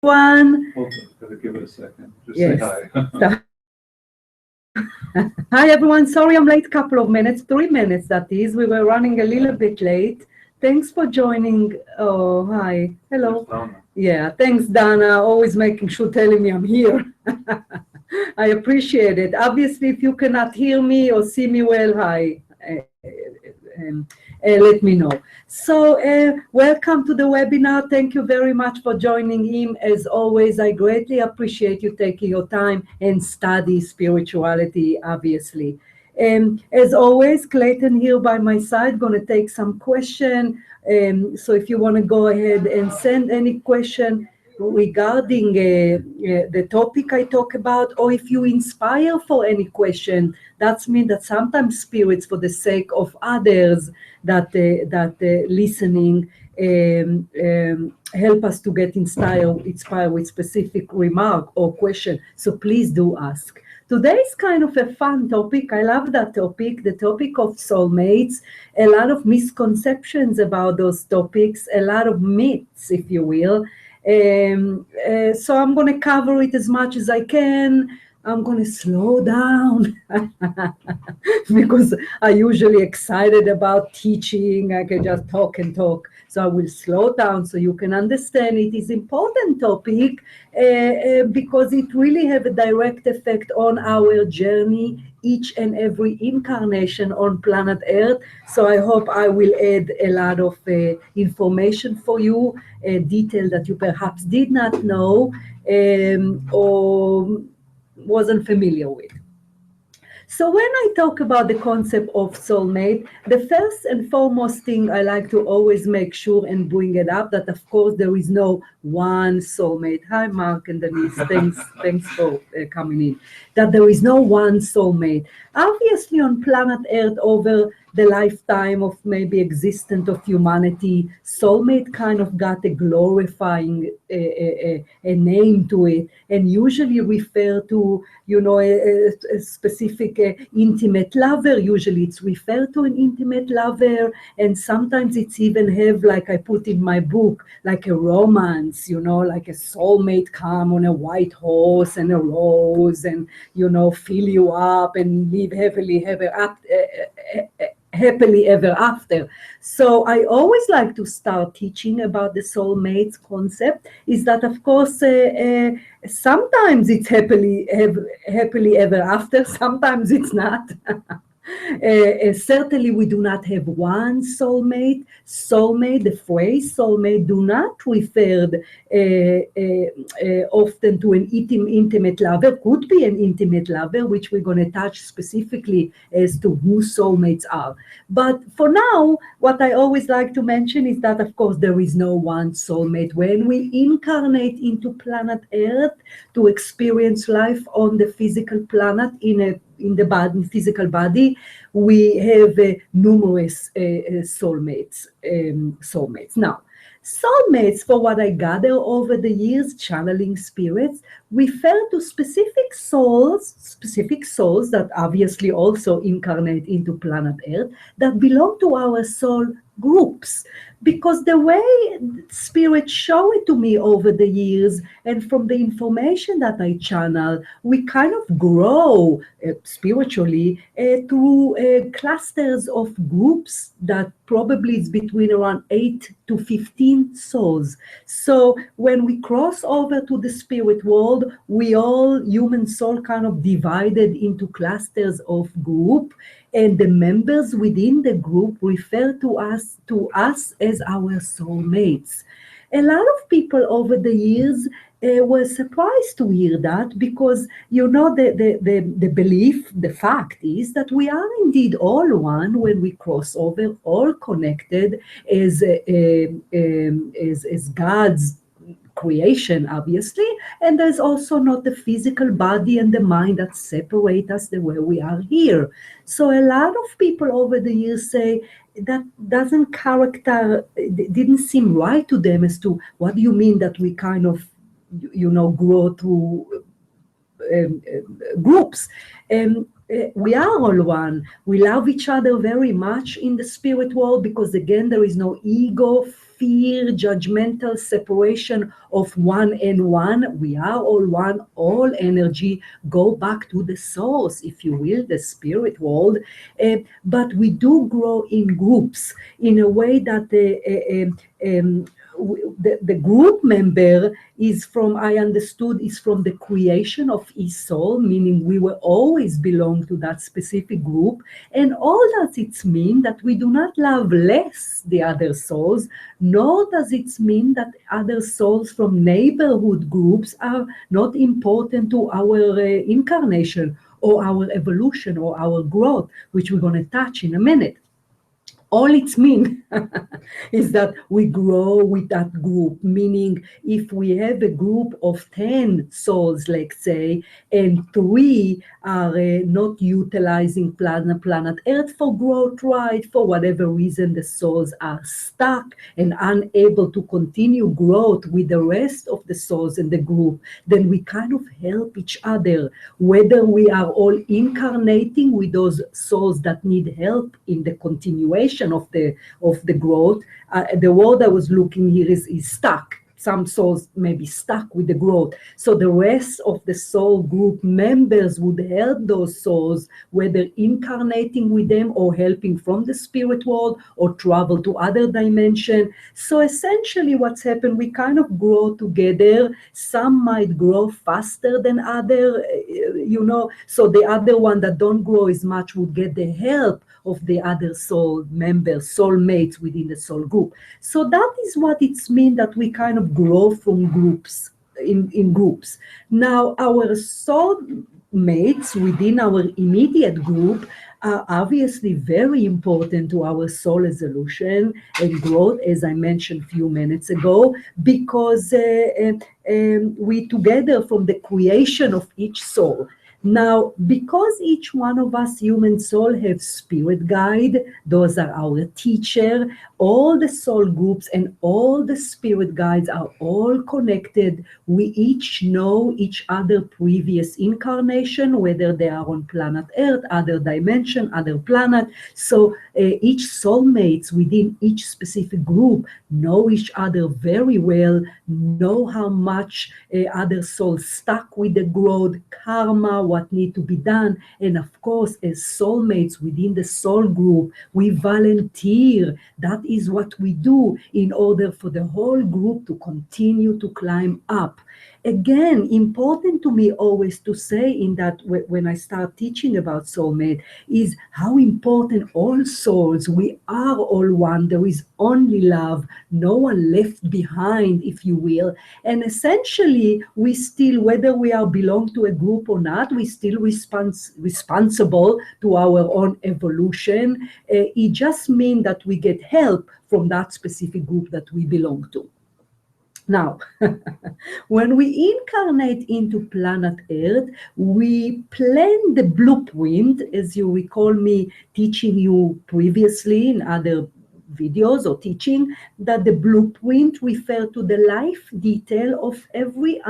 everyone. Okay, gotta give it a second. Just Yes. say hi. Hi everyone. Sorry I'm late, couple of minutes, 3 minutes that is. We were running a little bit late. Thanks for joining. Oh, hi. Hello. There's Donna. Yeah, thanks Dana. Always making sure telling me I'm here. I appreciate it. Obviously, if you cannot hear me or see me well, hi. Let me know. So, welcome to the webinar. Thank you very much for joining in. As always, I greatly appreciate you taking your time and study spirituality, obviously. As always, Clayton here by my side, going to take some question. So if you want to go ahead and send any question regarding the topic I talk about, or if you inspire for any question, that's mean that sometimes spirits, for the sake of others that listening, help us to get inspired with specific remark or question. So please do ask. Today is kind of a fun topic. I love that topic, the topic of soulmates. A lot of misconceptions about those topics, a lot of myths, if you will. So I'm going to cover it as much as I can. I'm going to slow down because I'm usually excited about teaching. I can just talk and talk. So I will slow down so you can understand it is important topic because it really have a direct effect on our journey, each and every incarnation on planet Earth. So I hope I will add a lot of information for you, detail that you perhaps did not know or wasn't familiar with. So when I talk about the concept of soulmate, the first and foremost thing I like to always make sure and bring it up that of course there is no one soulmate. Hi Mark and Denise, thanks for coming in. That there is no one soulmate. Obviously on planet Earth over the lifetime of maybe existence of humanity, soulmate kind of got a glorifying a name to it, and usually refer to, you know, a specific intimate lover. Usually it's referred to an intimate lover, and sometimes it's even have, like I put in my book, like a romance, you know, like a soulmate come on a white horse and a rose and, you know, fill you up and live happily ever after. So I always like to start teaching about the soulmates concept, is that of course sometimes it's happily ever after, sometimes it's not. Certainly we do not have one soulmate. The phrase soulmate do not refer often to an intimate lover. Could be an intimate lover, which we're going to touch specifically as to who soulmates are. But for now, what I always like to mention is that of course there is no one soulmate. When we incarnate into planet Earth to experience life on the physical planet in the body, physical body, we have numerous soulmates. Now, soulmates, for what I gather over the years, channeling spirits, refer to specific souls that obviously also incarnate into planet Earth, that belong to our soul groups. Because the way spirit show it to me over the years, and from the information that I channel, we kind of grow spiritually through clusters of groups that probably is between around 8 to 15 souls. So when we cross over to the spirit world, we all, human soul, kind of divided into clusters of group, and the members within the group refer to us as our soulmates. A lot of people over the years were surprised to hear that, because you know the belief, the fact is that we are indeed all one when we cross over, all connected as God's creation, obviously, and there's also not the physical body and the mind that separate us the way we are here. So a lot of people over the years say that didn't seem right to them, as to what do you mean that we kind of, you know, grow through groups. We are all one. We love each other very much in the spirit world, because again there is no ego fear, judgmental separation of one and one. We are all one, all energy. Go back to the source, if you will, the spirit world. But we do grow in groups in a way that the group member is from, I understood, is from the creation of his soul, meaning we will always belong to that specific group. And all does it mean that we do not love less the other souls, nor does it mean that other souls from neighborhood groups are not important to our incarnation or our evolution or our growth, which we're going to touch in a minute. All it means is that we grow with that group, meaning if we have a group of 10 souls, let's say, and 3 are not utilizing planet Earth for growth, right? For whatever reason, the souls are stuck and unable to continue growth with the rest of the souls in the group, then we kind of help each other, whether we are all incarnating with those souls that need help in the continuation of the growth. The word I was looking here is stuck. Some souls may be stuck with the growth. So the rest of the soul group members would help those souls, whether incarnating with them or helping from the spirit world or travel to other dimension. So essentially what's happened, we kind of grow together. Some might grow faster than other, so the other one that don't grow as much would get the help of the other soul members, soulmates within the soul group. So that is what it means that we kind of grow from groups, in groups. Now, our soul mates within our immediate group are obviously very important to our soul evolution and growth, as I mentioned a few minutes ago, because we together from the creation of each soul. Now, because each one of us human soul have spirit guide, those are our teacher, all the soul groups and all the spirit guides are all connected. We each know each other previous incarnation, whether they are on planet Earth, other dimension, other planet. So each soulmates within each specific group know each other very well, know how much other souls stuck with the growth, karma, what need to be done. And of course, as soulmates within the soul group, we volunteer. That is what we do in order for the whole group to continue to climb up. Again, important to me always to say in that when I start teaching about soulmate is how important all souls, we are all one, there is only love, no one left behind, if you will. And essentially, we still, whether we are belong to a group or not, we still responsible to our own evolution. It just means that we get help from that specific group that we belong to. Now, when we incarnate into planet Earth, we plan the blueprint, as you recall me teaching you previously in other videos or teaching, that the blueprint refer to the life detail of every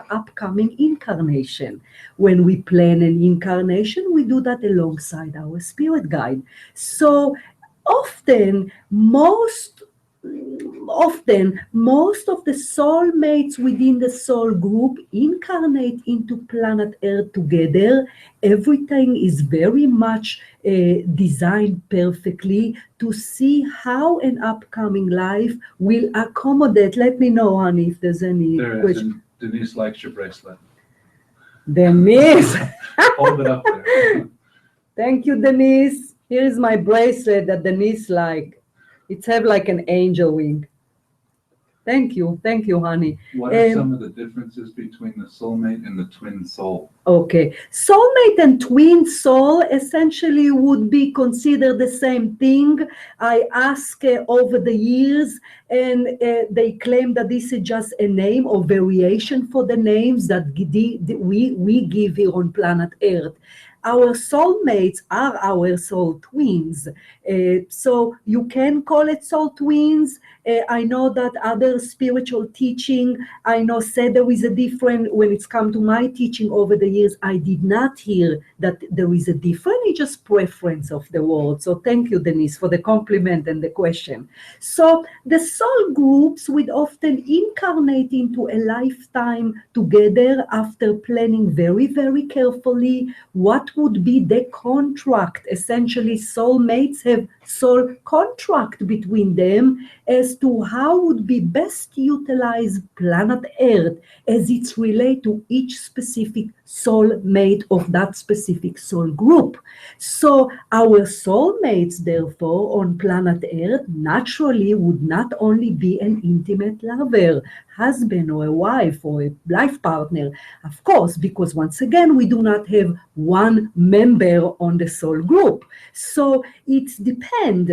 upcoming incarnation. When we plan an incarnation, we do that alongside our spirit guide. So often, most of the soulmates within the soul group incarnate into planet Earth together. Everything is very much designed perfectly to see how an upcoming life will accommodate. Let me know, honey, if there's any question. Denise likes your bracelet. Denise. Hold it up there. Thank you, Denise. Here is my bracelet that Denise like. It's have like an angel wing. Thank you, honey. What are some of the differences between the soulmate and the twin soul? Okay, soulmate and twin soul essentially would be considered the same thing. I asked over the years, and they claim that this is just a name or variation for the names that we give here on planet Earth. Our soulmates are our soul twins. So you can call it soul twins. I know that other spiritual teaching, I know said there is a different, when it's come to my teaching over the years, I did not hear that there is a different, it's just preference of the word. So thank you, Denise, for the compliment and the question. So the soul groups would often incarnate into a lifetime together after planning very, very carefully what would be the contract. Essentially, soulmates have soul contract between them as to how would be best utilize planet Earth as it's related to each specific soulmate of that specific soul group. So our soulmates, therefore, on planet Earth naturally would not only be an intimate lover, husband or a wife or a life partner, of course, because once again, we do not have one member on the soul group. So it's depend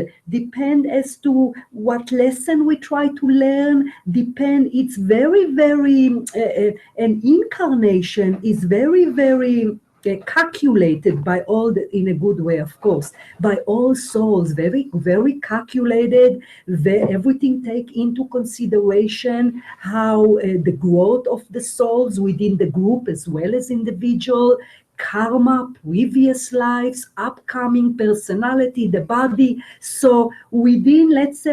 as to what lesson we try to learn, it's very, very, an incarnation is very, very calculated by all in a good way, of course, by all souls, very, very calculated, everything take into consideration how the growth of the souls within the group as well as individual, karma, previous lives, upcoming personality, the body. So within, let's say,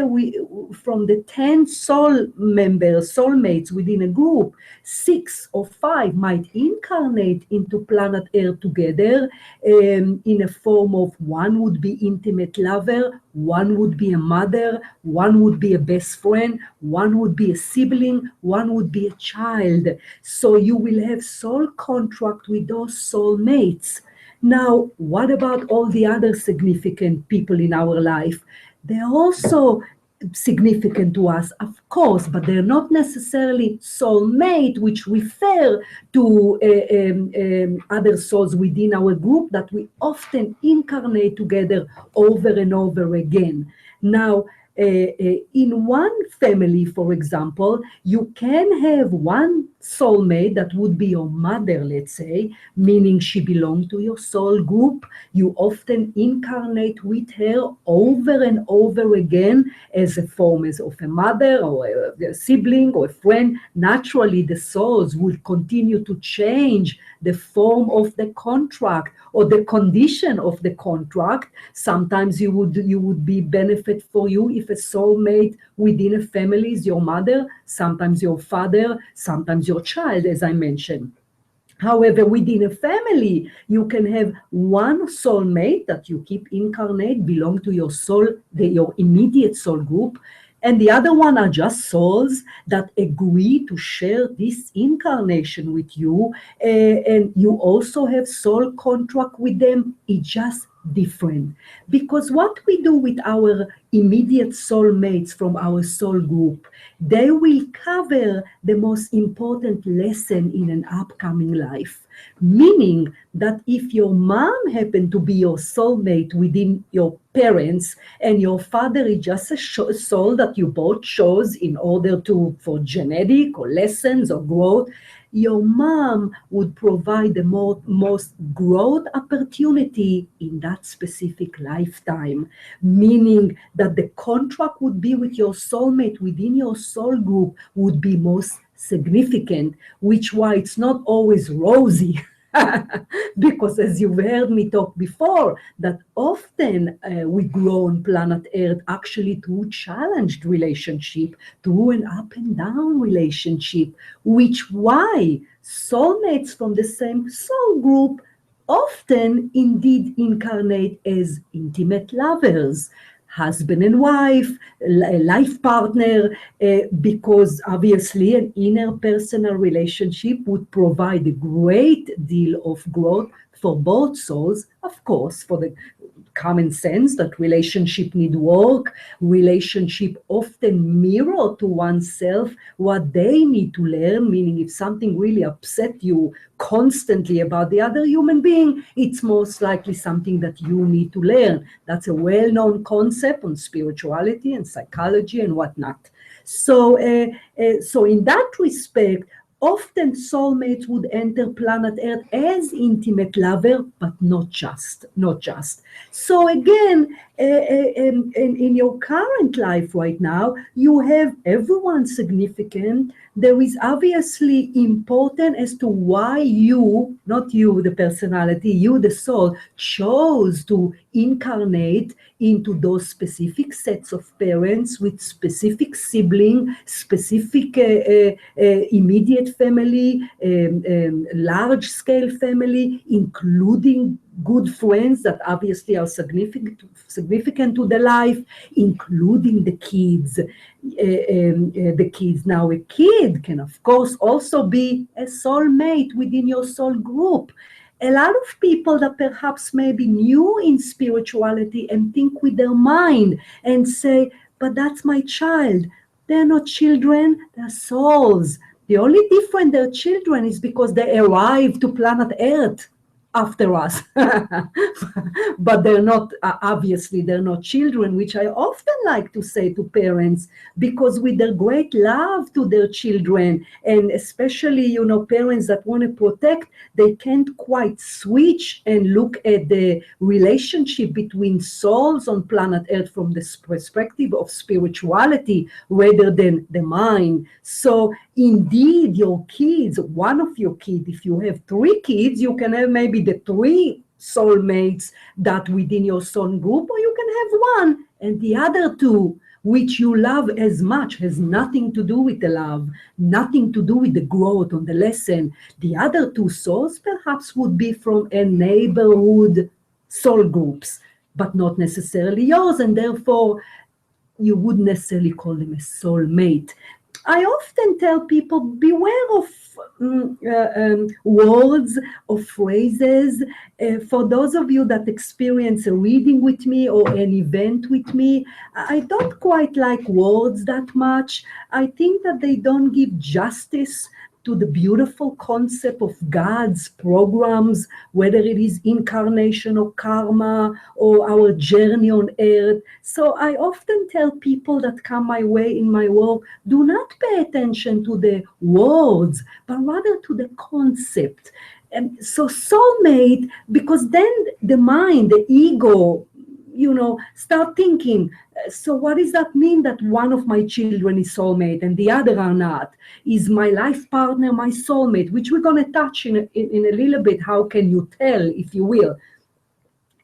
from the 10 soul members, soulmates within a group, 6 or 5 might incarnate into planet Earth together in a form of one would be intimate lover, one would be a mother, one would be a best friend, one would be a sibling, one would be a child. So you will have soul contract with those soulmates. Now, what about all the other significant people in our life? They're also significant to us, of course, but they're not necessarily soulmate, which refer to other souls within our group that we often incarnate together over and over again. Now, in one family, for example, you can have one soulmate that would be your mother, let's say, meaning she belongs to your soul group. You often incarnate with her over and over again as a form of a mother or a sibling or a friend. Naturally, the souls will continue to change the form of the contract or the condition of the contract. Sometimes you would be benefit for you if a soulmate within a family is your mother, sometimes your father, sometimes your child, as I mentioned. However, within a family, you can have one soulmate that you keep incarnate, belong to your soul, your immediate soul group, and the other one are just souls that agree to share this incarnation with you, and you also have soul contract with them. It's just different, because what we do with our immediate soulmates from our soul group, they will cover the most important lesson in an upcoming life. Meaning that if your mom happened to be your soulmate within your parents, and your father is just a soul that you both chose in order for genetic or lessons or growth, your mom would provide the most growth opportunity in that specific lifetime, meaning that the contract would be with your soulmate within your soul group would be most significant, which why it's not always rosy. Because as you've heard me talk before, that often we grow on planet Earth actually through challenged relationship, through an up and down relationship, which why soulmates from the same soul group often indeed incarnate as intimate lovers, husband and wife, life partner, because obviously an interpersonal relationship would provide a great deal of growth for both souls, of course, for the common sense that relationship need work, relationship often mirror to oneself what they need to learn, meaning if something really upset you constantly about the other human being, it's most likely something that you need to learn. That's a well-known concept on spirituality and psychology and whatnot. So in that respect, often soulmates would enter planet Earth as intimate lover, but not just, not just. So again, in your current life right now, you have everyone significant. There is obviously important as to why you, not you, the personality, you, the soul, chose to incarnate into those specific sets of parents with specific sibling, specific immediate family, large scale family, including good friends that obviously are significant to the life, including the kids. The kids. Now, a kid can, of course, also be a soulmate within your soul group. A lot of people that perhaps may be new in spirituality and think with their mind and say, but that's my child. They're not children, they're souls. The only difference they're children is because they arrived to planet Earth after us. But they're not, obviously, they're not children, which I often like to say to parents, because with their great love to their children, and especially, you know, parents that want to protect, they can't quite switch and look at the relationship between souls on planet Earth from the perspective of spirituality rather than the mind. So indeed, your kids, one of your kids, if you have 3 kids, you can have maybe the 3 soulmates that within your soul group, or you can have 1 and the other 2, which you love as much, has nothing to do with the love, nothing to do with the growth on the lesson. The other 2 souls perhaps would be from a neighborhood soul groups, but not necessarily yours, and therefore you wouldn't necessarily call them a soulmate. I often tell people, beware of words or phrases. For those of you that experience a reading with me or an event with me, I don't quite like words that much. I think that they don't give justice to the beautiful concept of God's programs, whether it is incarnation or karma or our journey on earth. So I often tell people that come my way in my work, do not pay attention to the words, but rather to the concept. And so soulmate, because then the mind, the ego, you know, start thinking, so what does that mean that one of my children is soulmate and the other are not? Is my life partner my soulmate? Which we're going to touch in a little bit. How can you tell, if you will?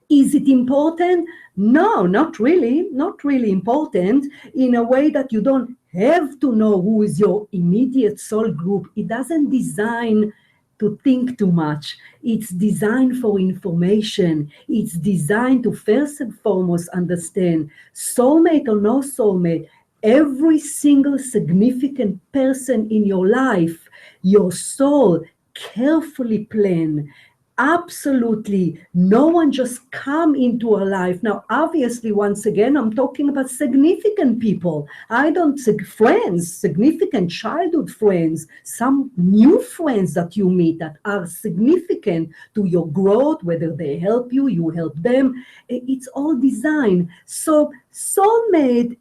Is it important? No, not really. Not really important, in a way that you don't have to know who is your immediate soul group. It doesn't design to think too much. It's designed for information. It's designed to first and foremost understand, soulmate or no soulmate, every single significant person in your life, your soul carefully plan. Absolutely, no one just come into our life. Now, obviously, once again, I'm talking about significant people. I don't say friends, significant childhood friends, some new friends that you meet that are significant to your growth, whether they help you, you help them. It's all designed. So soulmate,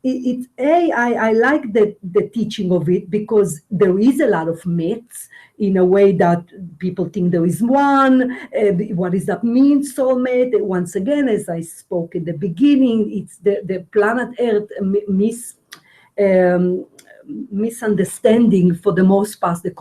I like the teaching of it, because there is a lot of myths, in a way that people think there is one. What does that mean, soulmate? Once again, as I spoke at the beginning, it's the planet Earth misunderstanding for the most part, the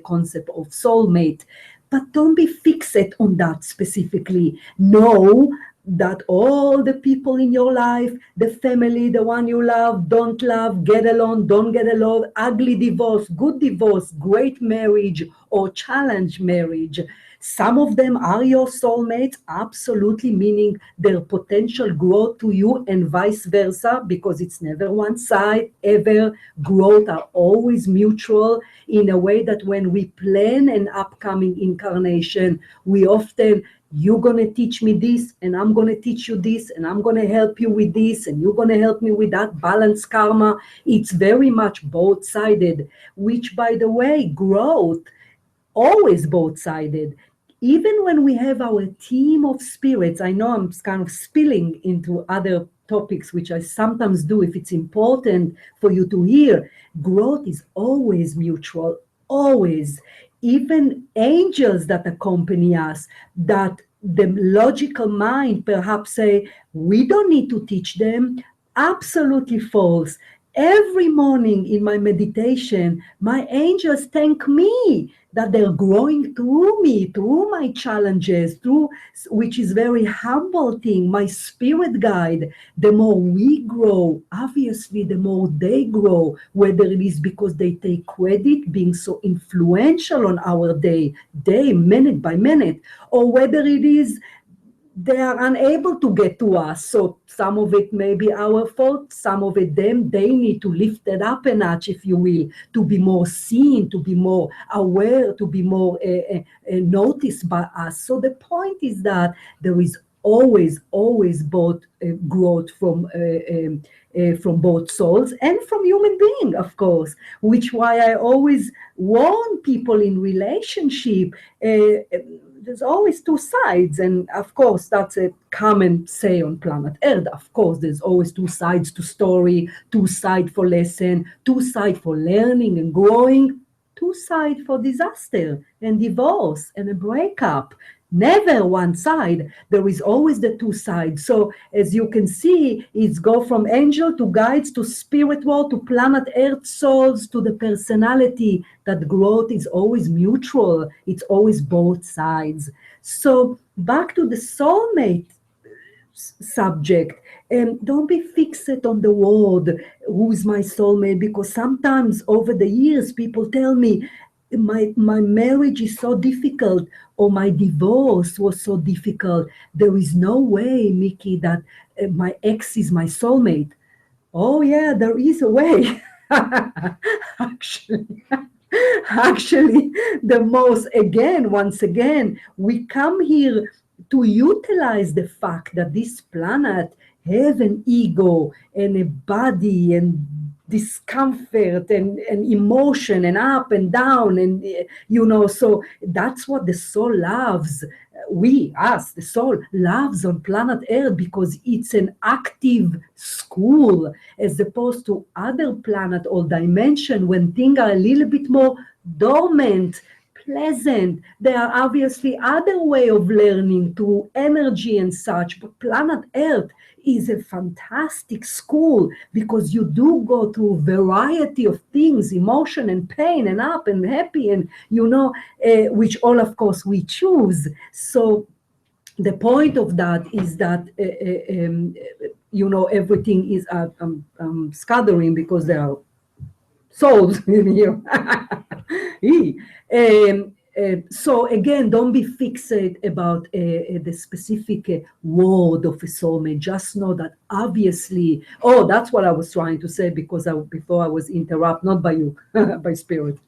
concept of soulmate. But don't be fixated on that specifically. Know that all the people in your life, the family, the one you love, don't love, get along, don't get along, ugly divorce, good divorce, great marriage, or challenge marriage. Some of them are your soulmates, absolutely, meaning their potential growth to you, and vice versa, because it's never one side, ever. Growth are always mutual, in a way that when we plan an upcoming incarnation, we often, you're going to teach me this, and I'm going to teach you this, and I'm going to help you with this, and you're going to help me with that. Balanced karma. It's very much both-sided, which, by the way, growth, always both-sided. Even when we have our team of spirits, I know I'm kind of spilling into other topics, which I sometimes do if it's important for you to hear. Growth is always mutual, always, even angels that accompany us, that the logical mind perhaps say, we don't need to teach them. Absolutely false. Every morning in my meditation, my angels thank me that they're growing through me, through my challenges, through, which is very humble thing, my spirit guide. The more we grow, obviously, the more they grow, whether it is because they take credit, being so influential on our day, minute by minute, or whether it is they are unable to get to us. So some of it may be our fault, some of it them, they need to lift it up a notch, if you will, to be more seen, to be more aware, to be more noticed by us. So the point is that there is always both growth from both souls and from human being, of course, which why I always warn people in relationship. There's always two sides, and of course that's a common say on planet Earth. Of course there's always two sides to story, two sides for lesson, two sides for learning and growing, two sides for disaster and divorce and a breakup. Never one side. There is always the two sides. So as you can see, it's go from angel to guides to spirit world to planet Earth souls to the personality. That growth is always mutual. It's always both sides. So back to the soulmate subject. Don't be fixed on the word, who's my soulmate, because sometimes over the years people tell me, my marriage is so difficult, or my divorce was so difficult. There is no way, Miki, that my ex is my soulmate. Oh yeah, there is a way. actually, actually, the most, again, once again, we come here to utilize the fact that this planet has an ego and a body and discomfort and emotion and up and down, and so that's what the soul loves. Us, the soul loves on planet Earth, because it's an active school, as opposed to other planet or dimension when things are a little bit more dormant, pleasant. There are obviously other way of learning through energy and such, but planet Earth is a fantastic school, because you do go through variety of things, emotion and pain and up and happy, and which all of course we choose. So the point of that is that everything is scattering, because there are souls in here. So again, don't be fixated about the specific word of a soulmate. Just know that obviously, that's what I was trying to say, because before I was interrupted, not by you, by spirit,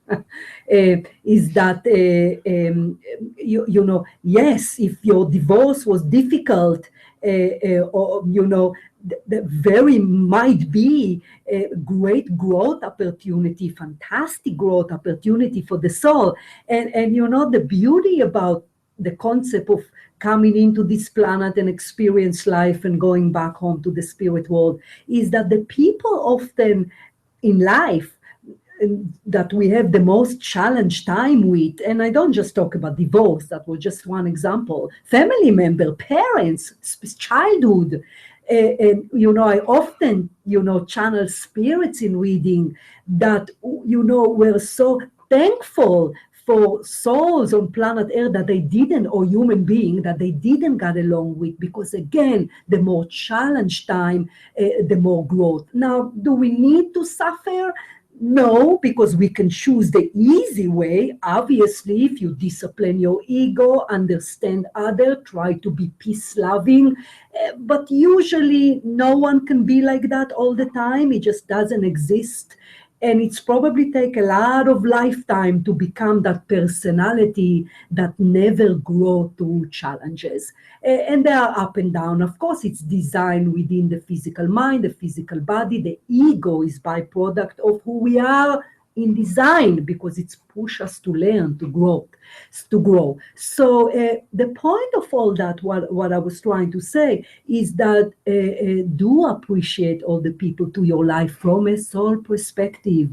is that, yes, if your divorce was difficult, or the very might be a great growth opportunity, fantastic growth opportunity for the soul. And the beauty about the concept of coming into this planet and experience life and going back home to the spirit world is that the people often in life that we have the most challenged time with, and I don't just talk about divorce, that was just one example, family member, parents, childhood. And I often channel spirits in reading that were so thankful for souls on planet Earth that they didn't, or human being that they didn't get along with, because again, the more challenged time, the more growth. Now, do we need to suffer? No, because we can choose the easy way. Obviously, if you discipline your ego, understand other, try to be peace-loving, but usually no one can be like that all the time. It just doesn't exist. And it's probably take a lot of lifetime to become that personality that never grow through challenges. And they are up and down. Of course, it's designed within the physical mind, the physical body. The ego is byproduct of who we are in design, because it's push us to learn, to grow. So the point of all that, what I was trying to say, is that do appreciate all the people to your life from a soul perspective.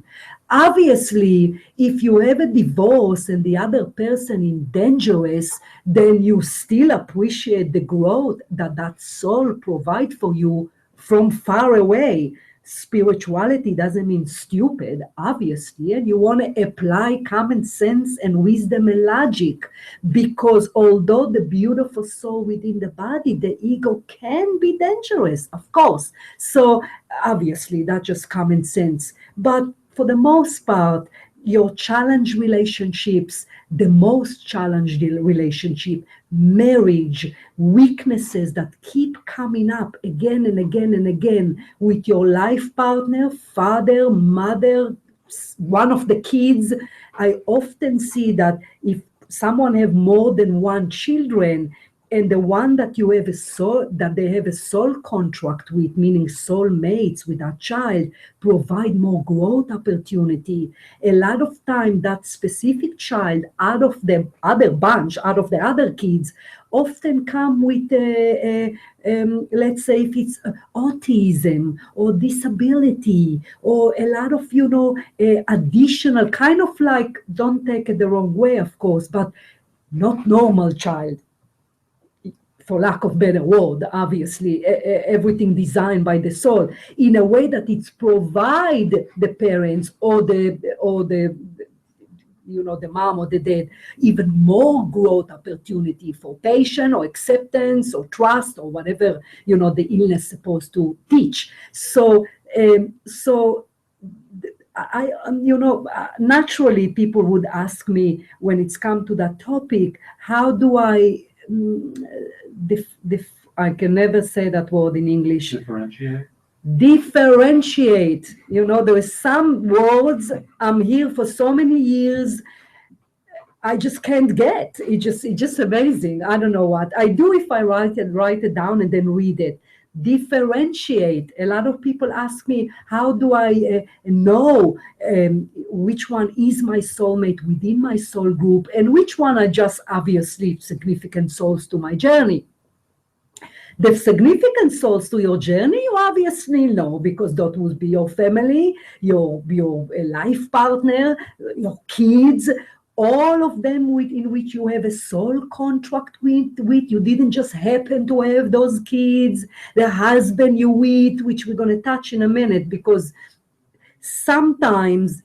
Obviously, if you have a divorce and the other person is dangerous, then you still appreciate the growth that that soul provide for you from far away. Spirituality doesn't mean stupid, obviously, and you want to apply common sense and wisdom and logic, because although the beautiful soul within the body, the ego can be dangerous, of course. So obviously that's just common sense. But for the most part, your challenged relationships, the most challenged relationship, marriage, weaknesses that keep coming up again and again and again with your life partner, father, mother, one of the kids. I often see that if someone have more than one children, and the one that you have that they have a soul contract with, meaning soul mates with that child, provide more growth opportunity. A lot of time that specific child out of the other bunch, out of the other kids, often come with let's say if it's autism or disability, or a lot of additional kind of, like, don't take it the wrong way, of course, but not normal child, for lack of better word, obviously, everything designed by the soul in a way that it's provide the parents or the the mom or the dad even more growth opportunity for patience or acceptance or trust or whatever the illness supposed to teach. So I naturally people would ask me, when it's come to that topic, how do I I can never say that word in English. Differentiate. There is some words I'm here for so many years, I just can't get. It's just amazing. I don't know what I do if I write it down and then read it. Differentiate. A lot of people ask me, how do I know which one is my soulmate within my soul group and which one are just obviously significant souls to my journey? The significant souls to your journey, you obviously know, because that would be your family, your life partner, your kids, all of them in which you have a soul contract with. You didn't just happen to have those kids, the husband you with, which we're going to touch in a minute, because sometimes,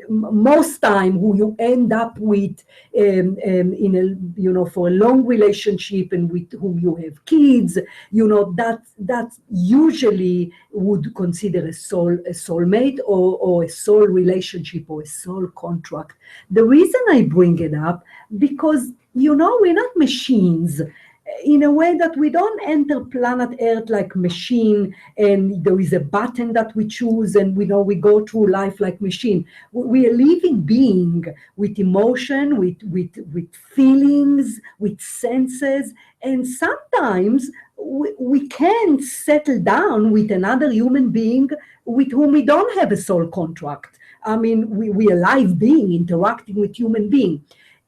most time, who you end up with in a for a long relationship and with whom you have kids, that usually would consider a soulmate or a soul relationship or a soul contract. The reason I bring it up, because we're not machines. In a way that we don't enter planet Earth like machine, and there is a button that we choose, and we go through life like machine. We are living being with emotion, with feelings, with senses, and sometimes we can settle down with another human being with whom we don't have a soul contract. I mean, we are live being interacting with human being.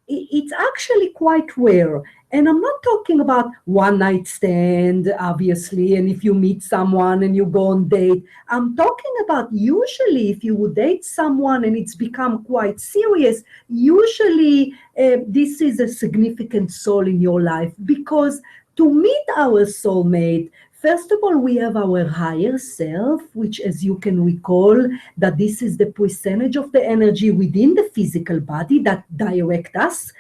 It's actually quite rare. And I'm not talking about one night stand, obviously, and if you meet someone and you go on date. I'm talking about usually if you would date someone and it's become quite serious, usually this is a significant soul in your life, because to meet our soulmate, first of all, we have our higher self, which, as you can recall, that this is the percentage of the energy within the physical body that direct us,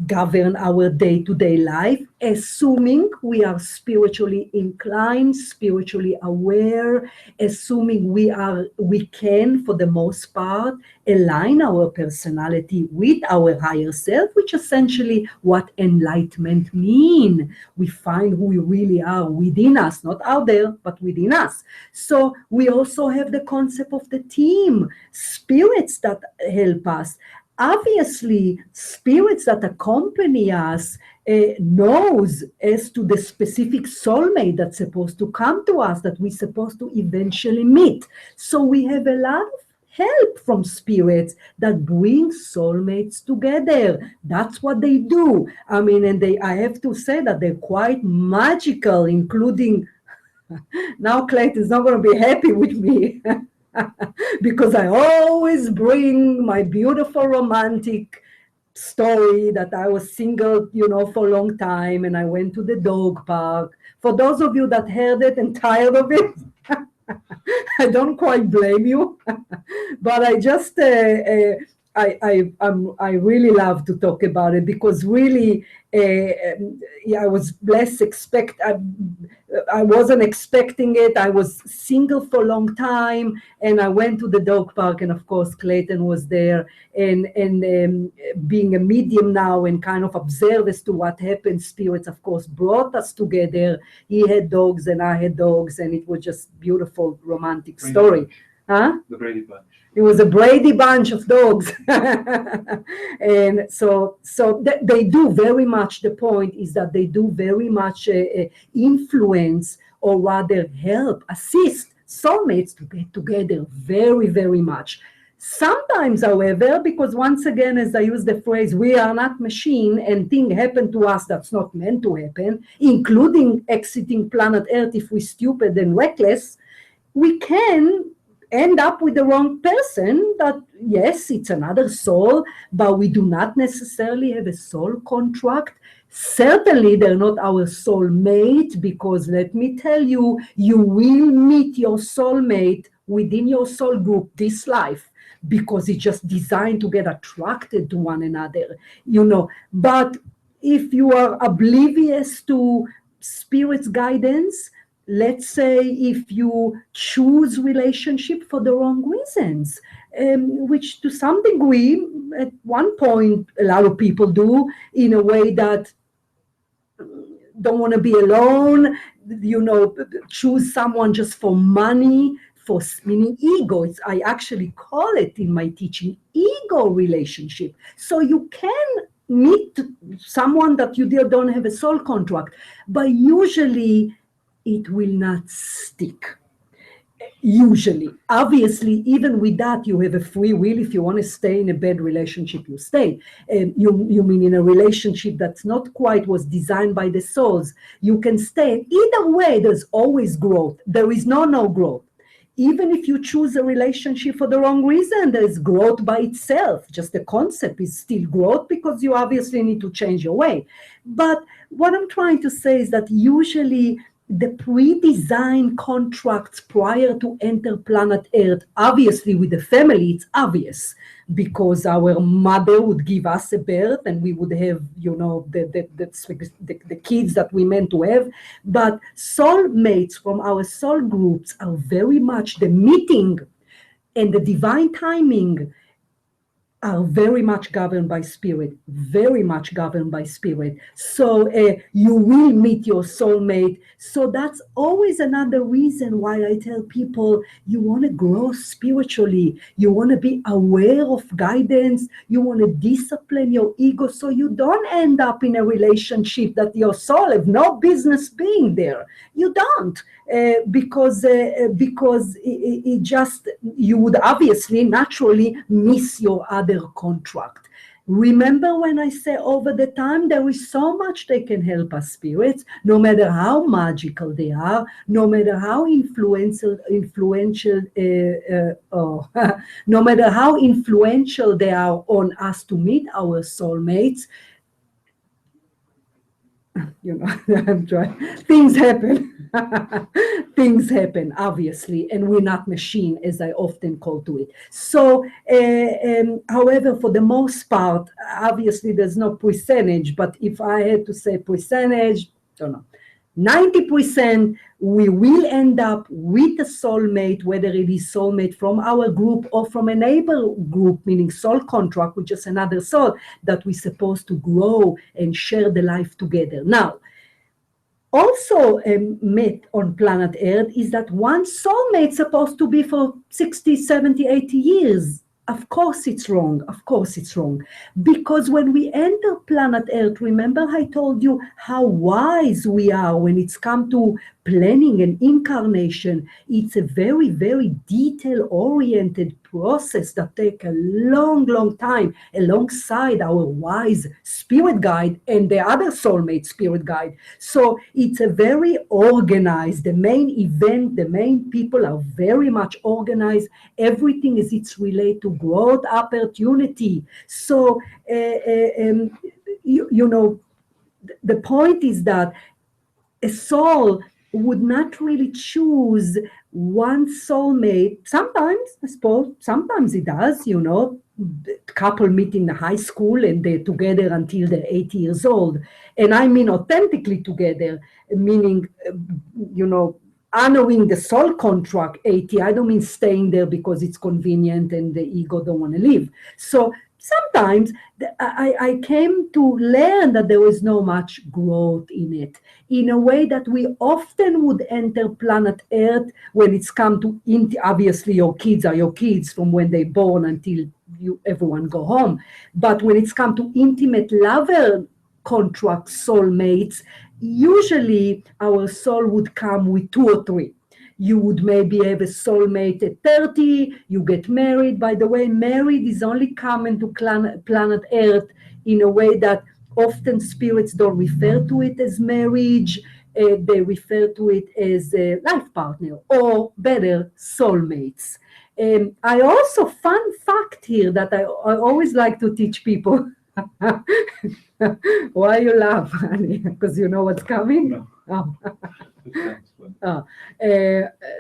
govern our day-to-day life, assuming we are spiritually inclined, spiritually aware, assuming we can, for the most part, align our personality with our higher self, which essentially what enlightenment mean. We find who we really are within us, not out there, but within us. So we also have the concept of the team, spirits that help us. Obviously, spirits that accompany us knows as to the specific soulmate that's supposed to come to us, that we're supposed to eventually meet. So we have a lot of help from spirits that bring soulmates together. That's what they do. I mean, and I have to say that they're quite magical, including, now Clayton's not going to be happy with me because I always bring my beautiful romantic story that I was single, for a long time, and I went to the dog park. For those of you that heard it and tired of it, I don't quite blame you, but I just I really love to talk about it because really I was less I wasn't expecting it. I was single for a long time, and I went to the dog park, and of course Clayton was there, and being a medium now and kind of observe as to what happened. Spirits, of course, brought us together. He had dogs and I had dogs, and it was just beautiful romantic story. Huh? The Brady Bunch. It was a Brady Bunch of dogs. And so they do very much, the point is that they do very much influence, or rather help, assist soulmates to get together very, very much. Sometimes, however, because once again, as I use the phrase, we are not machine, and things happen to us that's not meant to happen, including exiting planet Earth if we're stupid and reckless, we can end up with the wrong person. That, yes, it's another soul, but we do not necessarily have a soul contract. Certainly they're not our soulmate, because let me tell you, you will meet your soulmate within your soul group this life, because it's just designed to get attracted to one another, But if you are oblivious to spirit's guidance, let's say if you choose relationship for the wrong reasons, which to some degree, at one point, a lot of people do, in a way that don't want to be alone, choose someone just for money, meaning ego. I actually call it in my teaching ego relationship. So you can meet someone that you don't have a soul contract, but usually it will not stick. Usually, obviously, even with that, you have a free will. If you want to stay in a bad relationship, you stay. You mean in a relationship that's not quite was designed by the souls, you can stay. Either way, there's always growth. There is no growth. Even if you choose a relationship for the wrong reason, there's growth by itself. Just the concept is still growth, because you obviously need to change your way. But what I'm trying to say is that usually the pre-designed contracts prior to enter planet Earth, obviously with the family, it's obvious, because our mother would give us a birth and we would have, the kids that we meant to have. But soulmates from our soul groups are very much the meeting and the divine timing are very much governed by spirit, very much governed by spirit. So you will meet your soulmate. So that's always another reason why I tell people, you want to grow spiritually, you want to be aware of guidance, you want to discipline your ego, so you don't end up in a relationship that your soul have no business being there. You don't. Because it just, you would obviously naturally miss your other contract. Remember when I say over the time, there is so much they can help us, spirits, no matter how magical they are, no matter how influential no matter how influential they are on us to meet our soulmates. I'm trying. Things happen. Things happen, obviously, and we're not machine, as I often call to it. So, however, for the most part, obviously, there's no percentage, but if I had to say percentage, don't know, 90% we will end up with a soulmate, whether it is soulmate from our group or from a neighbor group, meaning soul contract, which is another soul that we're supposed to grow and share the life together. Now, also a myth on planet Earth is that one soulmate is supposed to be for 60, 70, 80 years. Of course it's wrong. Of course it's wrong. Because when we enter planet Earth, remember I told you how wise we are when it's come to planning an incarnation. It's a very, very detail-oriented process that takes a long, long time alongside our wise spirit guide and the other soulmate spirit guide. So it's a very organized, the main event, the main people are very much organized. Everything is it's related to growth opportunity. So, you know, the point is that a soul would not really choose one soulmate. Sometimes, I suppose, sometimes it does, you know, couple meet in the high school and they're together until they're 80 years old. And I mean authentically together, meaning, you know, honoring the soul contract 80. I don't mean staying there because it's convenient and the ego don't want to leave. So sometimes I came to learn that there was no much growth in it, in a way that we often would enter planet Earth when it's come to, obviously your kids are your kids from when they're born until everyone go home. But when it's come to intimate lover contract soulmates, usually our soul would come with 2 or 3. You would maybe have a soulmate at 30, you get married. By the way, married is only common to planet Earth in a way that often spirits don't refer to it as marriage, they refer to it as a life partner, or better, soulmates. I also, fun fact here that I always like to teach people. Why you laugh, honey? Because you know what's coming? No. Oh. It sounds fun.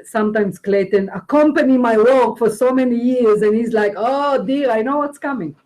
Sometimes Clayton accompany my work for so many years and he's like, oh dear, I know what's coming.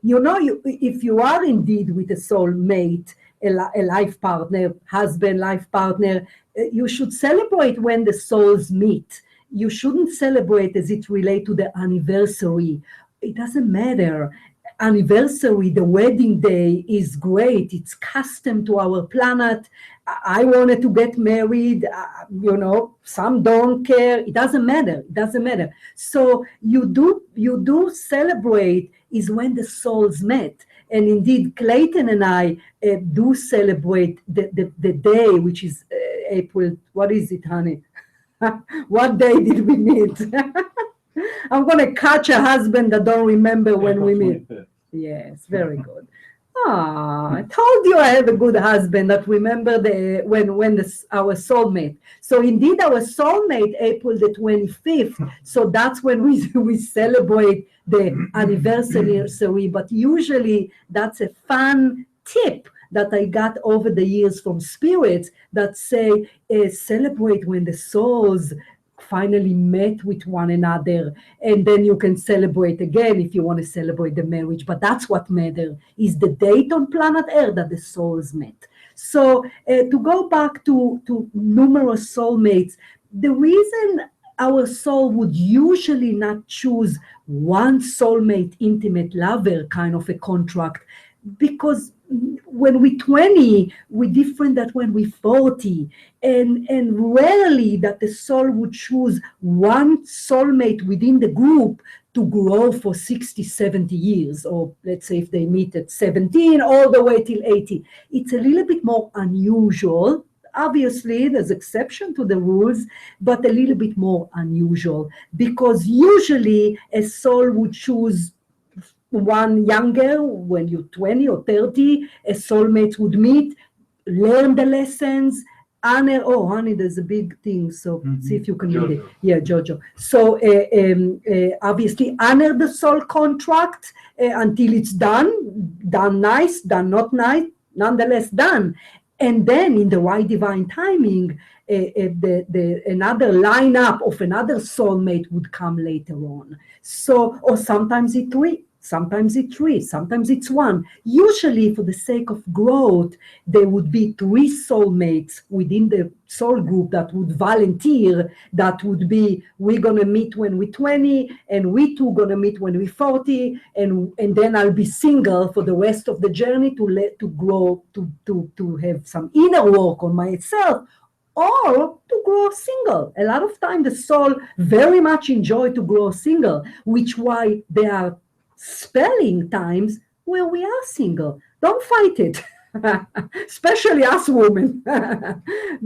You know, if you are indeed with a soulmate, a life partner, husband, life partner, you should celebrate when the souls meet. You shouldn't celebrate as it relates to the anniversary. It doesn't matter. Anniversary, the wedding day is great. It's custom to our planet. I wanted to get married, you know, some don't care. It doesn't matter. It doesn't matter. So you do celebrate is when the souls met. And indeed, Clayton and I do celebrate the day, which is April. What is it, honey? What day did we meet? I'm going to catch a husband that don't remember when we meet. Yes, very good. I told you I have a good husband that remember our soulmate. So indeed, our soulmate, April the 25th. So that's when we celebrate the anniversary. But usually that's a fun tip that I got over the years from spirits that say, celebrate when the souls finally met with one another, and then you can celebrate again if you want to celebrate the marriage. But that's what matters, is the date on planet Earth that the souls met. So to go back to numerous soulmates, the reason our soul would usually not choose one soulmate, intimate lover kind of a contract, because when we're 20, we're different than when we're 40. And rarely that the soul would choose one soulmate within the group to grow for 60, 70 years, or let's say if they meet at 17 all the way till 80. It's a little bit more unusual. Obviously, there's exception to the rules, but a little bit more unusual, because usually a soul would choose one younger. When you're 20 or 30, a soulmate would meet, learn the lessons, honor. Oh, honey, there's a big thing. So see if you can read it. Yeah, Jojo. So obviously honor the soul contract until it's done nice, done not nice, nonetheless done. And then in the right divine timing, another lineup of another soulmate would come later on. So, or sometimes it's 3. Sometimes it's 3, sometimes it's 1. Usually, for the sake of growth, there would be 3 soulmates within the soul group that would volunteer. That would be, we're going to meet when we're 20, and we two going to meet when we're 40, and then I'll be single for the rest of the journey to grow, to have some inner work on myself, or to grow single. A lot of time, the soul very much enjoy to grow single, which why they are spelling times where we are single. Don't fight it. especially us women,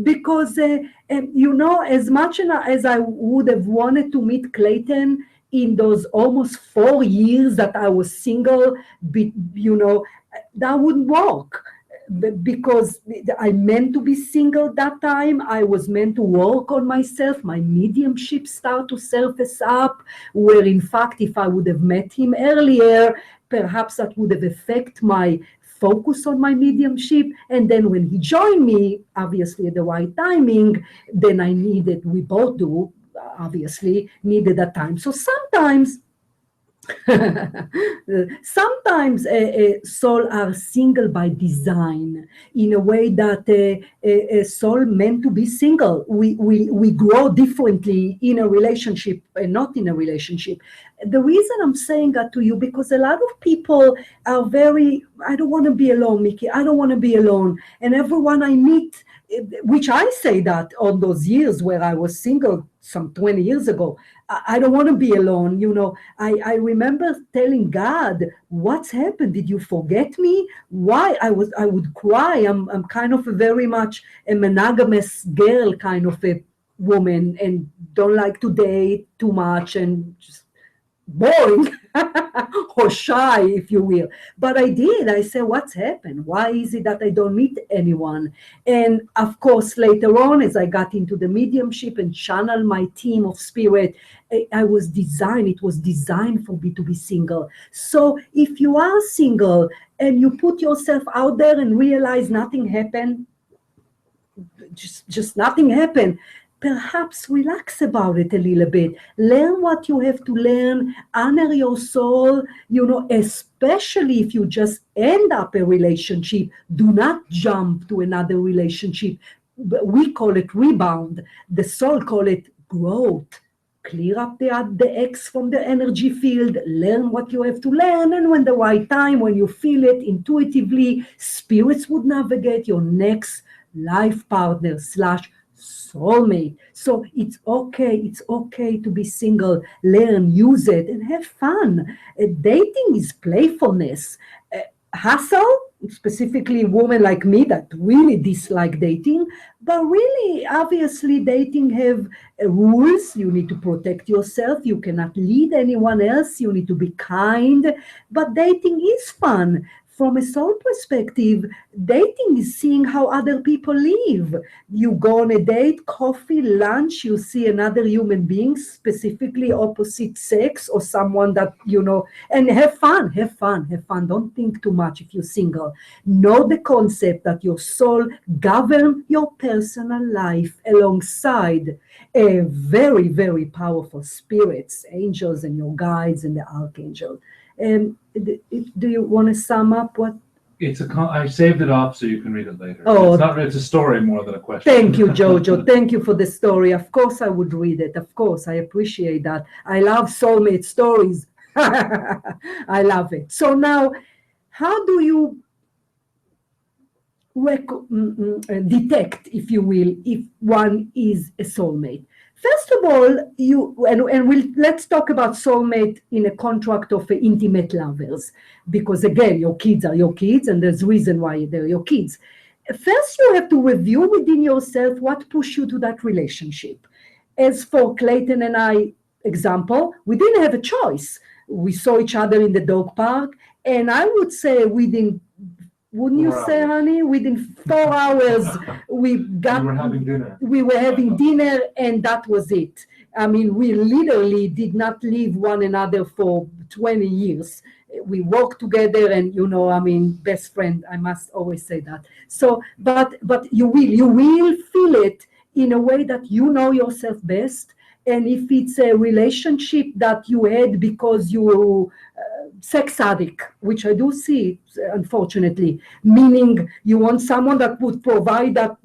because as much as I would have wanted to meet Clayton in those almost 4 years that I was single, that wouldn't work. Because I meant to be single that time. I was meant to work on myself. My mediumship start to surface up, where in fact, if I would have met him earlier, perhaps that would have affected my focus on my mediumship. And then when he joined me, obviously at the right timing, then we both do, obviously, needed that time. So sometimes sometimes soul are single by design, in a way that a soul meant to be single. We grow differently in a relationship and not in a relationship. The reason I'm saying that to you, because a lot of people are very, I don't want to be alone, Miki, I don't want to be alone. And everyone I meet, which I say that on those years where I was single some 20 years ago, I don't want to be alone. I remember telling God, what's happened? Did you forget me? Why? I would cry. I'm kind of a very much a monogamous girl kind of a woman, and don't like to date too much, and just boring or shy, if you will. But I did. I said, what's happened? Why is it that I don't meet anyone? And of course, later on, as I got into the mediumship and channel my team of spirit, it was designed for me to be single. So if you are single and you put yourself out there and realize nothing happened, just nothing happened, perhaps relax about it a little bit. Learn what you have to learn, honor your soul, especially if you just end up a relationship. Do not jump to another relationship. We call it rebound. The soul call it growth. Clear up the X from the energy field, learn what you have to learn, and when the right time, when you feel it intuitively, spirits would navigate your next life partner / soulmate. So it's okay to be single. Learn, use it, and have fun. Dating is playfulness. Hustle, specifically women like me that really dislike dating, but really, obviously, dating have rules. You need to protect yourself. You cannot lead anyone else. You need to be kind. But dating is fun. From a soul perspective, dating is seeing how other people live. You go on a date, coffee, lunch, you see another human being, specifically opposite sex or someone that, and have fun. Don't think too much if you're single. Know the concept that your soul governs your personal life alongside a very, very powerful spirits, angels, and your guides and the archangel. Do you want to sum up what? I saved it off so you can read it later. Oh, it's a story more than a question. Thank you, Jojo. Thank you for the story. Of course, I would read it. Of course, I appreciate that. I love soulmate stories. I love it. So now, how do you detect, if you will, if one is a soulmate? First of all, let's talk about soulmate in a contract of intimate lovers, because again, your kids are your kids, and there's reason why they're your kids. First, you have to review within yourself what pushed you to that relationship. As for Clayton and I, example, we didn't have a choice. We saw each other in the dog park, and I would say wouldn't you say, honey, within 4 hours, we were having dinner, and that was it. I mean, we literally did not leave one another for 20 years. We worked together, and best friend, I must always say that. So, but you will feel it in a way that you know yourself best. And if it's a relationship that you had because you were sex addict, which I do see, unfortunately, meaning you want someone that would provide that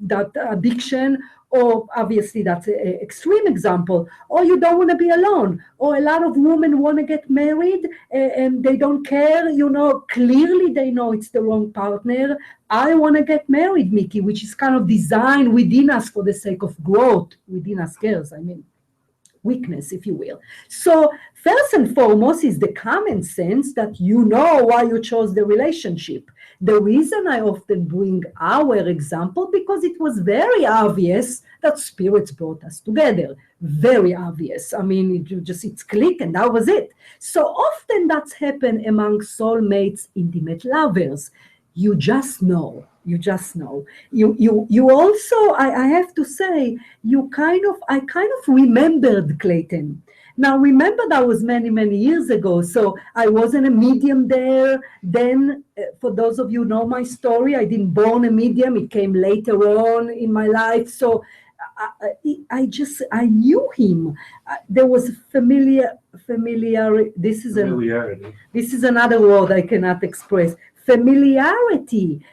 addiction, or obviously that's an extreme example, or you don't want to be alone, or a lot of women want to get married and they don't care, clearly they know it's the wrong partner. I want to get married, Miki, which is kind of designed within us for the sake of growth, within us girls, weakness, if you will. So first and foremost is the common sense that you know why you chose the relationship. The reason I often bring our example, because it was very obvious that spirits brought us together. Very obvious. I mean, it's click and that was it. So often that's happened among soulmates, intimate lovers. You just know. You just know. You also, I have to say, I kind of remembered Clayton. Now remember that was many, many years ago. So I wasn't a medium there. Then for those of you who know my story, I didn't born a medium. It came later on in my life. So I knew him. There was familiar. Familiarity. This is another word I cannot express. Familiarity.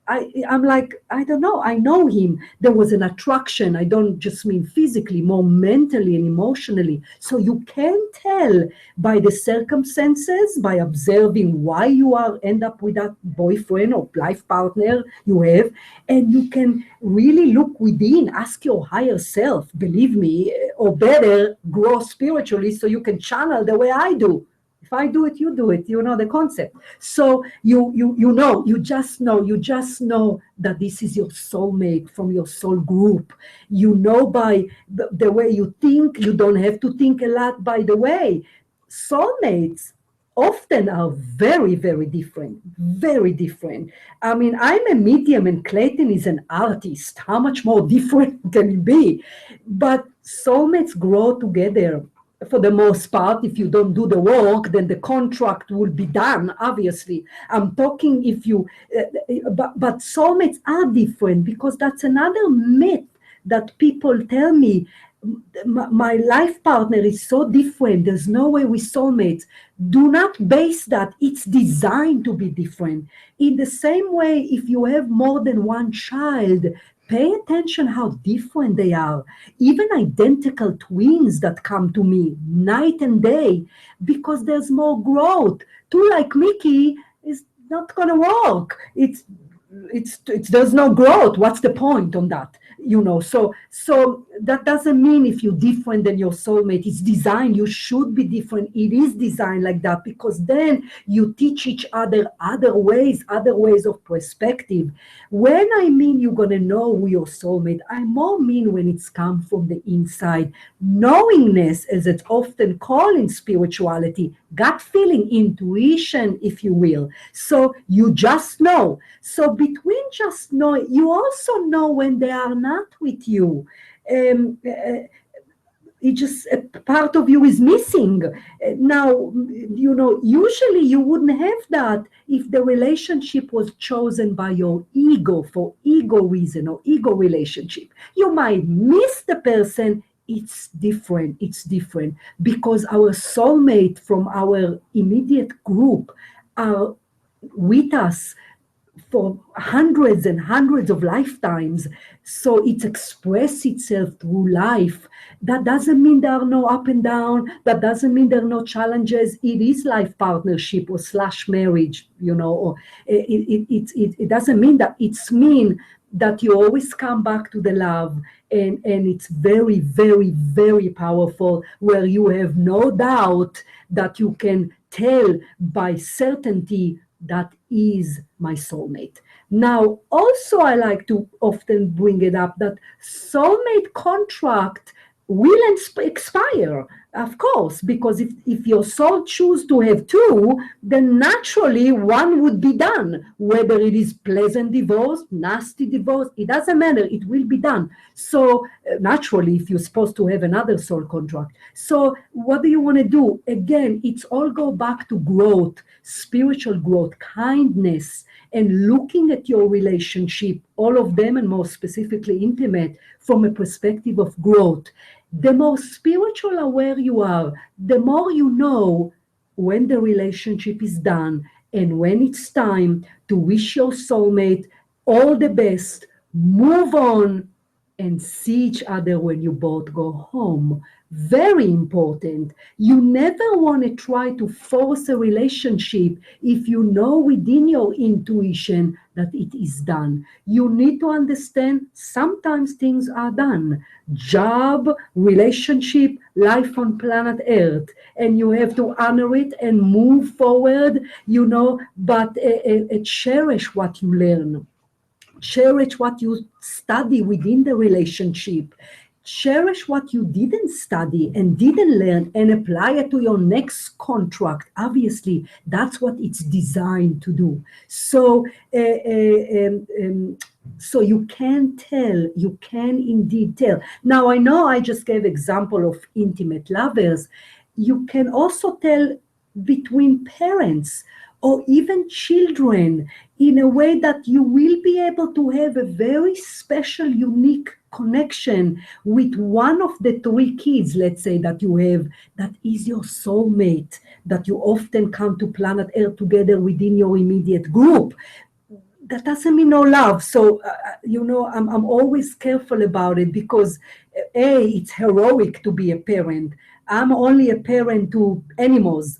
I'm like, I don't know, I know him. There was an attraction. I don't just mean physically, more mentally and emotionally. So you can tell by the circumstances, by observing why you end up with that boyfriend or life partner you have, and you can really look within, ask your higher self, believe me, or better, grow spiritually so you can channel the way I do. If I do it, you do it. You know the concept. So you just know that this is your soulmate from your soul group. You know by the way you think. You don't have to think a lot, by the way. Soulmates often are very, very different. Very different. I mean, I'm a medium and Clayton is an artist. How much more different can it be? But soulmates grow together. For the most part, if you don't do the work, then the contract will be done, obviously. I'm talking if you, but soulmates are different, because that's another myth that people tell me. My life partner is so different. There's no way we soulmates. Do not base that. It's designed to be different. In the same way, if you have more than one child, pay attention how different they are. Even identical twins that come to me night and day, because there's more growth. Two like Miki is not going to work. There's no growth. What's the point on that? So that doesn't mean if you're different than your soulmate, it's designed, you should be different. It is designed like that, because then you teach each other other ways of perspective. When I mean you're going to know who your soulmate, I more mean when it's come from the inside. Knowingness, as it's often called in spirituality, gut feeling, intuition, if you will. So you just know. So between just knowing, you also know when they are not with you. It just, a part of you is missing. Now, usually you wouldn't have that if the relationship was chosen by your ego, for ego reason or ego relationship. You might miss the person. It's different. Because our soulmate from our immediate group are with us for hundreds and hundreds of lifetimes. So it expresses itself through life. That doesn't mean there are no up and down. That doesn't mean there are no challenges. It is life partnership or / marriage, or it doesn't mean that. It's mean that you always come back to the love, and it's very, very, very powerful, where you have no doubt that you can tell by certainty that is my soulmate. Now, also I like to often bring it up that soulmate contract will expire, of course, because if your soul choose to have two, then naturally one would be done. Whether it is pleasant divorce, nasty divorce, it doesn't matter, it will be done. So naturally, if you're supposed to have another soul contract. So what do you want to do? Again, it's all go back to growth, spiritual growth, kindness, and looking at your relationship, all of them, and more specifically intimate, from a perspective of growth. The more spiritual aware you are, the more you know when the relationship is done and when it's time to wish your soulmate all the best, move on, and see each other when you both go home. Very important. You never want to try to force a relationship if you know within your intuition that it is done. You need to understand sometimes things are done. Job, relationship, life on planet Earth, and you have to honor it and move forward, but cherish what you learn. Cherish what you study within the relationship. Cherish what you didn't study and didn't learn and apply it to your next contract. Obviously, that's what it's designed to do. So, so you can tell, you can indeed tell. Now, I know I just gave example of intimate lovers. You can also tell between parents or even children in a way that you will be able to have a very special, unique connection with one of the three kids, let's say, that you have, that is your soulmate, that you often come to planet Earth together within your immediate group. That doesn't mean no love. So, I'm always careful about it because, it's heroic to be a parent. I'm only a parent to animals,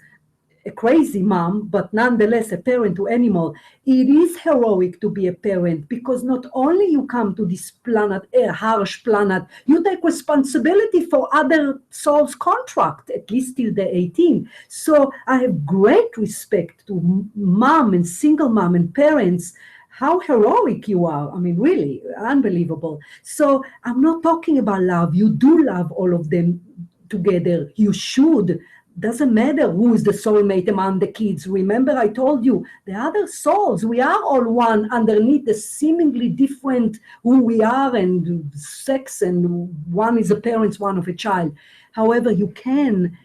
a crazy mom, but nonetheless a parent to animal. It is heroic to be a parent because not only you come to this planet, a harsh planet, you take responsibility for other souls' contract, at least till the 18. So I have great respect to mom and single mom and parents. How heroic you are. I mean, really, unbelievable. So I'm not talking about love. You do love all of them together. You should. Doesn't matter who is the soulmate among the kids. Remember, I told you, the other souls, we are all one underneath the seemingly different who we are and sex, and one is a parent, one of a child. However, you can,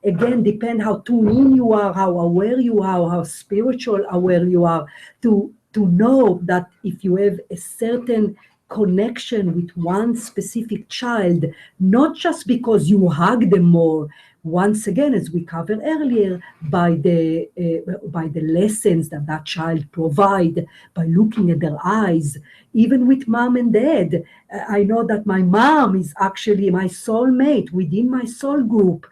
again, depend how tuned in you are, how aware you are, how spiritual aware you are, to know that if you have a certain connection with one specific child, not just because you hug them more, once again, as we covered earlier, by the lessons that that child provide, by looking at their eyes, even with mom and dad. I know that my mom is actually my soulmate within my soul group.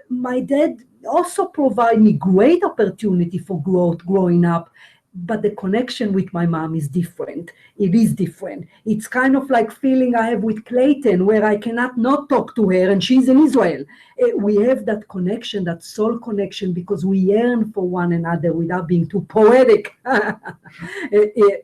My dad also provide me great opportunity for growth growing up, but the connection with my mom is different. It is different. It's kind of like feeling I have with Clayton, where I cannot not talk to her and she's in Israel. We have that connection, that soul connection, because we yearn for one another without being too poetic.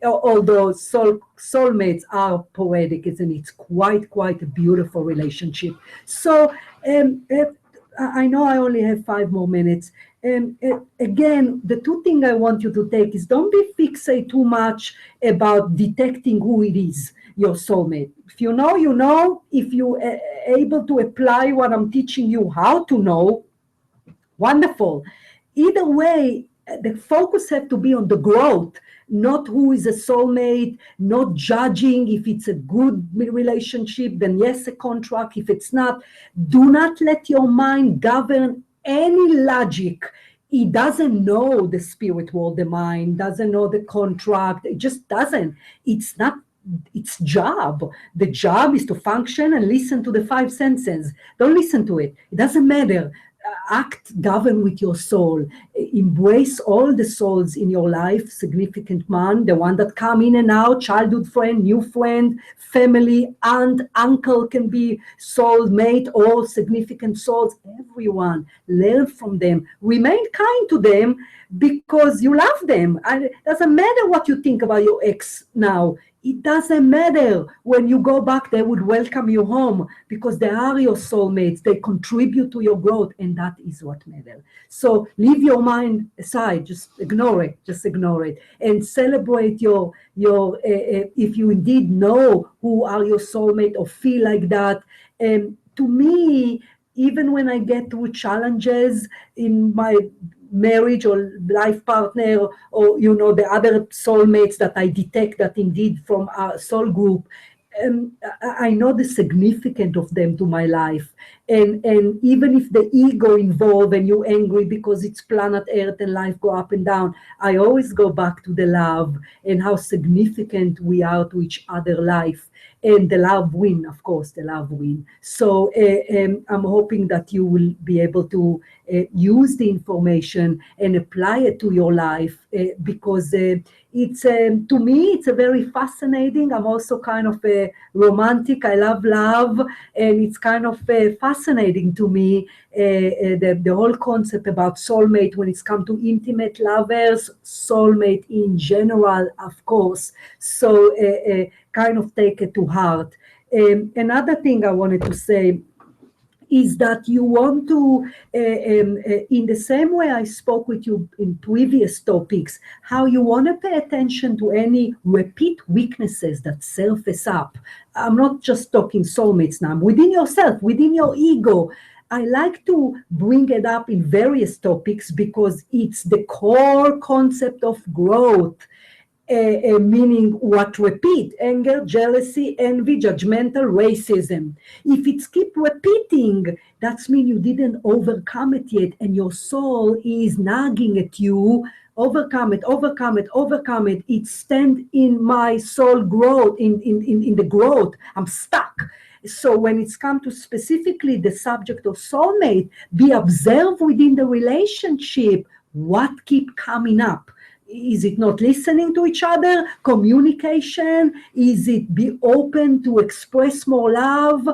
Although soulmates are poetic, isn't it? It's quite a beautiful relationship. So I know I only have 5 more minutes. Again, the two things I want you to take is, don't be fixated too much about detecting who it is, your soulmate. If you know, you know. If you are able to apply what I'm teaching you how to know, wonderful. Either way, the focus has to be on the growth, not who is a soulmate, not judging if it's a good relationship, then yes, a contract. If it's not, do not let your mind govern any logic. It doesn't know the spirit world, the mind doesn't know the contract. It just doesn't. It's not its job. The job is to function and listen to the 5 senses. Don't listen to it. It doesn't matter. Act, govern with your soul. Embrace all the souls in your life, significant man, the one that come in and out, childhood friend, new friend, family, aunt, uncle can be soulmate or significant souls. Everyone, learn from them. Remain kind to them because you love them. And it doesn't matter what you think about your ex now. It doesn't matter. When you go back, they would welcome you home because they are your soulmates. They contribute to your growth, and that is what matters. So leave your mind aside. Just ignore it. Just ignore it, and celebrate your. If you indeed know who are your soulmate or feel like that. To me, even when I get through challenges in my marriage or life partner, or the other soulmates that I detect that indeed from our soul group, I know the significance of them to my life. And even if the ego involved and you're angry because it's planet Earth and life go up and down, I always go back to the love and how significant we are to each other life. and the love win, of course, the love win. So I'm hoping that you will be able to use the information and apply it to your life, because it's to me it's a very fascinating. I'm also kind of a romantic. I love love, and it's kind of fascinating to me, the whole concept about soulmate when it's come to intimate lovers, soulmate in general, of course. So kind of take it to heart. Another thing I wanted to say is that you want to, in the same way I spoke with you in previous topics, how you want to pay attention to any repeat weaknesses that surface up. I'm not just talking soulmates now, within yourself, within your ego. I like to bring it up in various topics because it's the core concept of growth. Meaning what repeat: anger, jealousy, envy, judgmental, racism. If it's keep repeating, that's mean you didn't overcome it yet, and your soul is nagging at you, overcome it, overcome it, overcome it. It stand in my soul growth, in the growth. I'm stuck. So when it's come to specifically the subject of soulmate, be observed within the relationship, what keep coming up. Is it not listening to each other? Communication? Is it be open to express more love?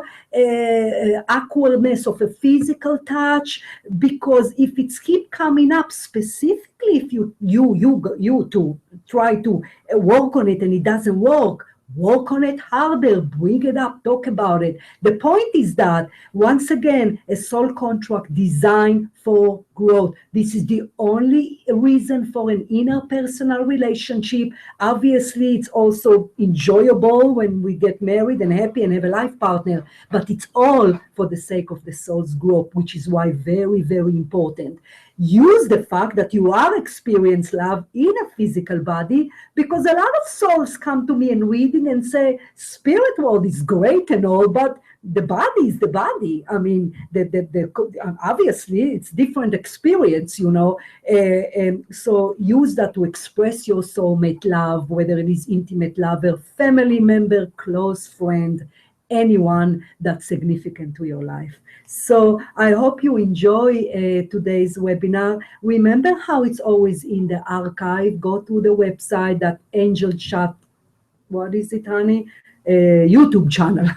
Awkwardness of a physical touch? Because if it's keep coming up, specifically if you to try to work on it and it doesn't work on it harder, bring it up, talk about it. The point is that, once again, a soul contract designed for growth. This is the only reason for an interpersonal relationship. Obviously, it's also enjoyable when we get married and happy and have a life partner, but it's all for the sake of the soul's growth, which is why very, very important. Use the fact that you are experiencing love in a physical body, because a lot of souls come to me and reading and say, spirit world is great and all, but the body is the body. I mean, obviously it's different experience, and so use that to express your soulmate love, whether it is intimate lover, family member, close friend, anyone that's significant to your life. So I hope you enjoy today's webinar. Remember how it's always in the archive. Go to the website, that Angel Chat, what is it, honey? YouTube channel.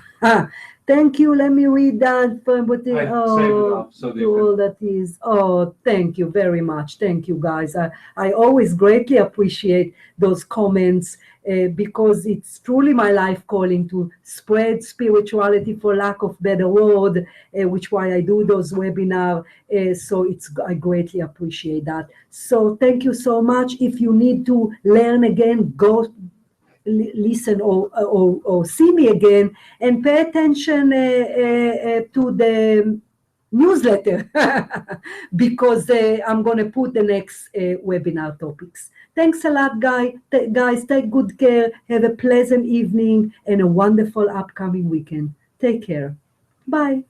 Thank you. Let me read that from what I saved it up so that you all that is. Oh, thank you very much. Thank you, guys. I always greatly appreciate those comments, because it's truly my life calling to spread spirituality, for lack of better word, which why I do those webinars. So I greatly appreciate that. So thank you so much. If you need to learn again, go listen or see me again, and pay attention to the newsletter because I'm going to put the next webinar topics. Thanks a lot, guys. Take good care. Have a pleasant evening and a wonderful upcoming weekend. Take care. Bye.